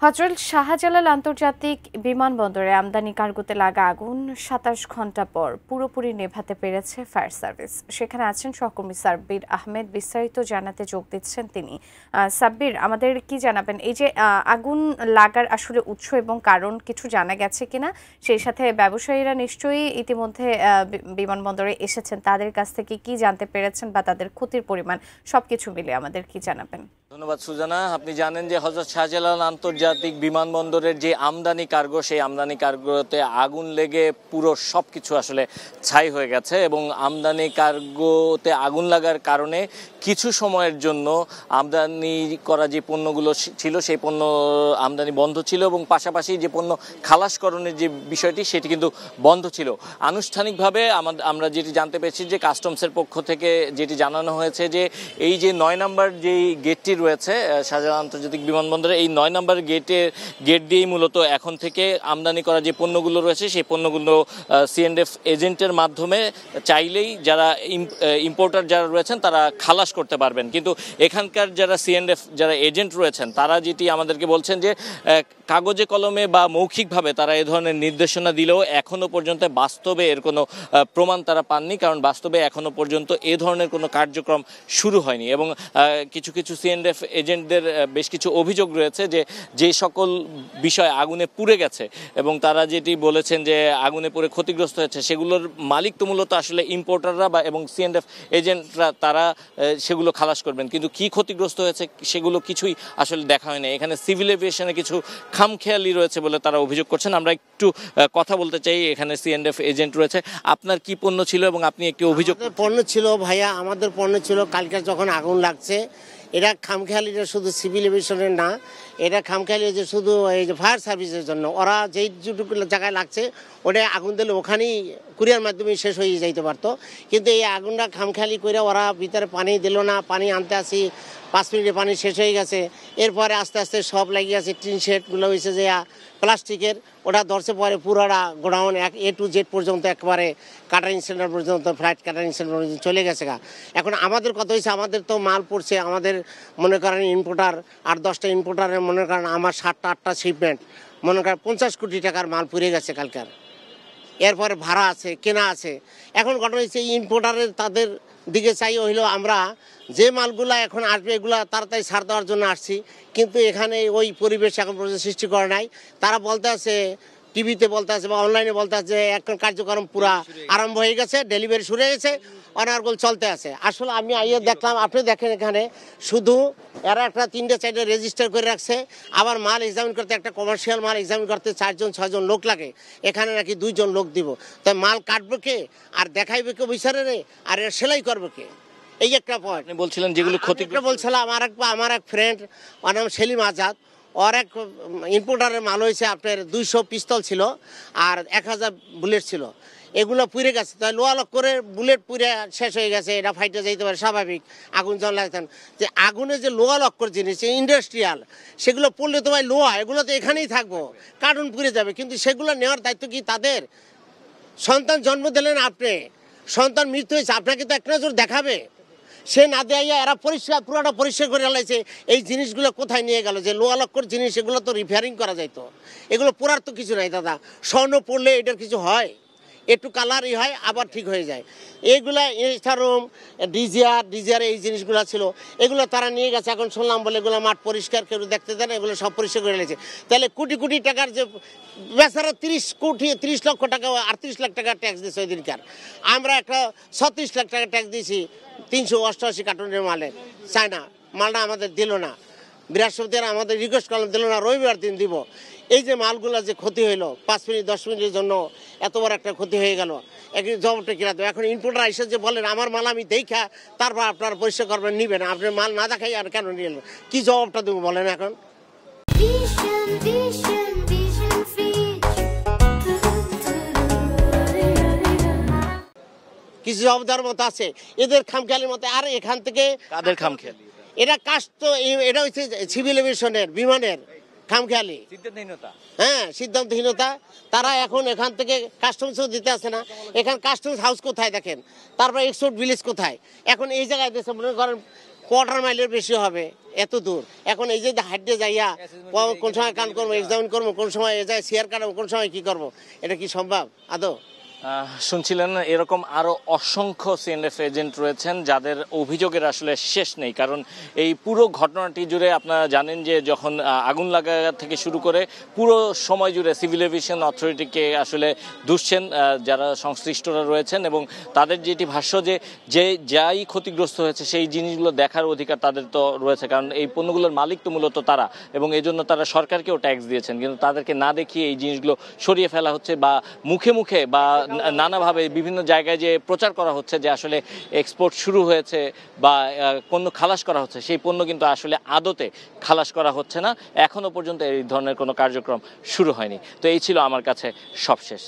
হযরত শাহজালাল আন্তর্জাতিক বিমানবন্দরে আমদানি কার্গোতে লাগা আগুন ২৭ ঘণ্টা পর পুরোপুরি নেভাতে পেরেছে ফায়ার সার্ভিস। সেখানে আছেন সহকর্মী সাব্বির আহমেদ, বিস্তারিত জানাতে যোগ দিচ্ছেন তিনি। সাব্বির, আমাদের কি জানাবেন, এই যে আগুন লাগার আসলে উৎস এবং কারণ কিছু জানা গেছে কিনা, সেই সাথে ব্যবসায়ীরা নিশ্চয়ই ইতিমধ্যে বিমানবন্দরে এসেছেন, তাদের কাছ থেকে কি জানতে পেরেছেন বা তাদের ক্ষতির পরিমাণ সবকিছু মিলে আমাদের কি জানাবেন? ধন্যবাদ সুজানা। আপনি জানেন যে হযরত শাহজালাল আন্তর্জাতিক বিমানবন্দরের যে আমদানি কার্গো, সেই আমদানি কার্গোতে আগুন লেগে পুরো সবকিছু আসলে ছাই হয়ে গেছে এবং আমদানি কার্গোতে আগুন লাগার কারণে কিছু সময়ের জন্য আমদানি করা যে পণ্যগুলো ছিল সেই পণ্য আমদানি বন্ধ ছিল এবং পাশাপাশি যে পণ্য খালাসকরণের যে বিষয়টি সেটি কিন্তু বন্ধ ছিল। আনুষ্ঠানিকভাবে আমরা যেটি জানতে পেরেছি যে কাস্টমসের পক্ষ থেকে যেটি জানানো হয়েছে যে এই যে ৯ নম্বর যেই গেটটি রয়েছে শাহজালাল আন্তর্জাতিক বিমানবন্দরে, এই ৯ নম্বর গেট দিয়েই মূলত এখন থেকে আমদানি করা যে পণ্যগুলো রয়েছে সেই পণ্যগুলো C&F এজেন্টের মাধ্যমে চাইলেই যারা ইম্পোর্টার যারা রয়েছেন তারা খালাস করতে পারবেন। কিন্তু এখানকার যারা C&F যারা এজেন্ট রয়েছেন তারা যেটি আমাদেরকে বলছেন যে কাগজে কলমে বা মৌখিকভাবে তারা এ ধরনের নির্দেশনা দিলেও এখনও পর্যন্ত বাস্তবে এর কোনো প্রমাণ তারা পাননি, কারণ বাস্তবে এখনও পর্যন্ত এ ধরনের কোনো কার্যক্রম শুরু হয়নি। এবং কিছু C&F এজেন্টদের বেশ কিছু অভিযোগ রয়েছে যে সকল বিষয় আগুনে পুড়ে গেছে এবং তারা যেটি বলেছেন যে আগুনে পুড়ে ক্ষতিগ্রস্ত হয়েছে সেগুলোর মালিক তো মূলত আসলে ইম্পোর্টাররা বা এবং C&F এজেন্টরা, তারা সেগুলো খালাস করবেন। কিন্তু কি ক্ষতিগ্রস্ত হয়েছে সেগুলো কিছুই আসলে দেখা হয়নি। এখানে সিভিল এভিয়েশনে কিছু খামখেয়ালি রয়েছে বলে তারা অভিযোগ করছেন। আমরা একটু কথা বলতে চাই, এখানে C&F এজেন্ট রয়েছে। আপনার কি পণ্য ছিল এবং আপনি একটি অভিযোগ? পণ্য ছিল ভাইয়া, আমাদের পণ্য ছিল। কালকে যখন আগুন লাগছে, এটা খামখেয়ালিটা শুধু সিভিল এভিয়েশনের না, এটা খামখেয়ালি যে শুধু এই যে ফায়ার সার্ভিসের জন্য। ওরা যেই যেটুকু জায়গায় লাগছে ওটা আগুন দিলে ওখানেই কুরিয়ার মাধ্যমে শেষ হয়ে যাইতে পারতো, কিন্তু এই আগুনটা খামখেয়ালি করে ওরা ভিতরে পানি দিল না। পানি আনতে আসি 5 মিনিটে পানি শেষ হয়ে গেছে। এরপরে আস্তে আস্তে সব লাগিয়ে আছে, টিন শেডগুলো হয়েছে যে প্লাস্টিকের, ওটা ধরছে পরে পুরোটা গোডাউন A to Z পর্যন্ত একবারে কাটারিং সেন্টার পর্যন্ত, ফ্লাইট কাটারিং সেন্টার পর্যন্ত চলে গেছে। এখন আমাদের কথা হয়েছে, আমাদের তো মাল পড়ছে, আমাদের মনে করেন ইম্পোর্টার 8-10টা ইম্পোর্টারের মনে করেন আমার 7-8টা শিপমেন্ট, মনে করেন 50 কোটি টাকার মাল পুড়ে গেছে কালকার। এরপরে ভাড়া আছে, কেনা আছে। এখন ঘটনা হচ্ছে ইম্পোর্টারের তাদের দিকে চাই হইলো আমরা যে মালগুলা এখন আসবে এগুলা তাড়াতাড়ি ছাড় দেওয়ার জন্য আসছি, কিন্তু এখানে ওই পরিবেশ এখন পর্যন্ত সৃষ্টি করে নাই। তারা বলতে আছে, টিভিতে বলতে আছে বা অনলাইনে বলতে আছে এখন কার্যক্রম পুরা আরম্ভ হয়ে গেছে, ডেলিভারি শুরু হয়ে গেছে, অনার্গল চলতে আছে। আসলে আমি আইয়ে দেখলাম, আপনি দেখেন এখানে শুধু এরা একটা 3-4টা রেজিস্টার করে রাখছে। আবার মাল এক্সামিন করতে, একটা কমার্শিয়াল মাল এক্সামিন করতে 4-6জন লোক লাগে, এখানে নাকি 2জন লোক দিব। তাই মাল কাটবে কে আর দেখাইবে কে বিচারে, আর এর সেলাই করবে কে? এই একটা পয়েন্ট বলছিলেন যেগুলো ক্ষতি বলছিলাম। আমার এক ফ্রেন্ড, ওর নাম সেলিম আজাদ, ওর এক ইম্পোর্টারের মাল হয়েছে আপনার 200 পিস্তল ছিল আর 1000 বুলেট ছিল, এগুলো পুড়ে গেছে। তাই লোহা লক করে বুলেট পুড়ে শেষ হয়ে গেছে, এটা ফাইটে যাইতে পারে স্বাভাবিক, আগুন জ্বল লাগতেন। যে আগুনে যে লোহা লক্কর জিনিস ইন্ডাস্ট্রিয়াল, সেগুলো পড়লে তো ভাই লোহা, এগুলো তো এখানেই থাকবো, কার্টুন পুড়ে যাবে। কিন্তু সেগুলো নেওয়ার দায়িত্ব কি তাদের? সন্তান জন্ম দিলেন আপনি, সন্তান মৃত্যু হয়েছে, আপনাকে তো এক নজর দেখাবে। সে না দেয়া এরা পরিষ্কার পুরোটা পরিষ্কার করে ফেলাইছে। এই জিনিসগুলো কোথায় নিয়ে গেল? যে লোহা লক্কর জিনিস, এগুলো তো রিপেয়ারিং করা যাইতো, এগুলো পোড়ার তো কিছু নাই দাদা। স্বর্ণ পড়লে এটার কিছু হয়, একটু কালারই হয় আবার ঠিক হয়ে যায়। এইগুলা ইনস্টারুম, ডিজিআর এই জিনিসগুলো ছিল, এগুলো তারা নিয়ে গেছে। এখন শুনলাম বলে এগুলো মাঠ পরিষ্কার কেউ দেখতে দেন, এগুলো সব পরিষ্কার করে নিয়েছে। তাহলে কোটি কোটি টাকার যে বেচারা 30 লক্ষ টাকা 38 লাখ টাকা ট্যাক্স দিয়েছে ওই দিনকার। আমরা একটা 36 লাখ টাকা ট্যাক্স দিয়েছি 388 কার্টুনের মালে। চায়না মালটা আমাদের দিল না, বৃহস্পতিবার আমাদের রিকোয়েস্ট করলাম, দিল না, রবিবার দিন দিব। এই যে মালগুলো যে ক্ষতি হইলো 5 মিনিট 10 মিনিটের জন্য এত বড় একটা ক্ষতি হয়ে গেল, একদিন জবাবটা কিনা দেবো? এখন ইম্পোর্টার এসে যে বলেন আমার মাল আমি দেখা তারপর আপনার পরিষ্কার করবেন, নিবেন, আপনার মাল না দেখাই আর কেন নিয়ে এলেন? কি জবাবটা দেবো বলেন? এখন কিছু জবাব দেওয়ার মতো আছে? এদের খামখেয়ালির মতো। আর এখান থেকে কাদের খামখেয়ালি? এটা কাজ তো, এটা হচ্ছে সিভিল এভিয়েশনের বিমানের খামখেয়ালি, হ্যাঁ, সিদ্ধান্তহীনতা। তারা এখন এখান থেকে কাস্টমসও দিতে আসে না। এখানে কাস্টমস হাউস কোথায় দেখেন, তারপর এক্সপোর্ট ভিলেজ কোথায়? এখন এই জায়গায় দেশে মনে করেন কোয়ার্টার মাইলের বেশি হবে, এত দূর। এখন এই যে হাঁটতে যাইয়া কোন সময় কান করবো, এক্সামিন করবো, কোন সময় এ যায় শেয়ার কাটবো, কোন সময় কি করব, এটা কি সম্ভব আদৌ? শুনছিলেন এরকম আরো অসংখ্য সিএনএফ এজেন্ট রয়েছেন যাদের অভিযোগের আসলে শেষ নেই। কারণ এই পুরো ঘটনাটি জুড়ে আপনারা জানেন যে যখন আগুন লাগা থেকে শুরু করে পুরো সময় জুড়ে সিভিল এভিয়েশন অথরিটিকে আসলে দুষছেন যারা সংশ্লিষ্টরা রয়েছেন, এবং তাদের যেটি ভাষ্য যে যাই ক্ষতিগ্রস্ত হয়েছে সেই জিনিসগুলো দেখার অধিকার তাদের তো রয়েছে, কারণ এই পণ্যগুলোর মালিক তো মূলত তারা, এবং এই জন্য তারা সরকারকেও ট্যাক্স দিয়েছেন, কিন্তু তাদেরকে না দেখিয়ে এই জিনিসগুলো সরিয়ে ফেলা হচ্ছে বা মুখে মুখে বা নানাভাবে বিভিন্ন জায়গায় যে প্রচার করা হচ্ছে যে আসলে এক্সপোর্ট শুরু হয়েছে বা পণ্য খালাস করা হচ্ছে, সেই পণ্য কিন্তু আসলে আদতে খালাস করা হচ্ছে না। এখনো পর্যন্ত এই ধরনের কোনো কার্যক্রম শুরু হয়নি। তো এই ছিল আমার কাছে সবশেষ।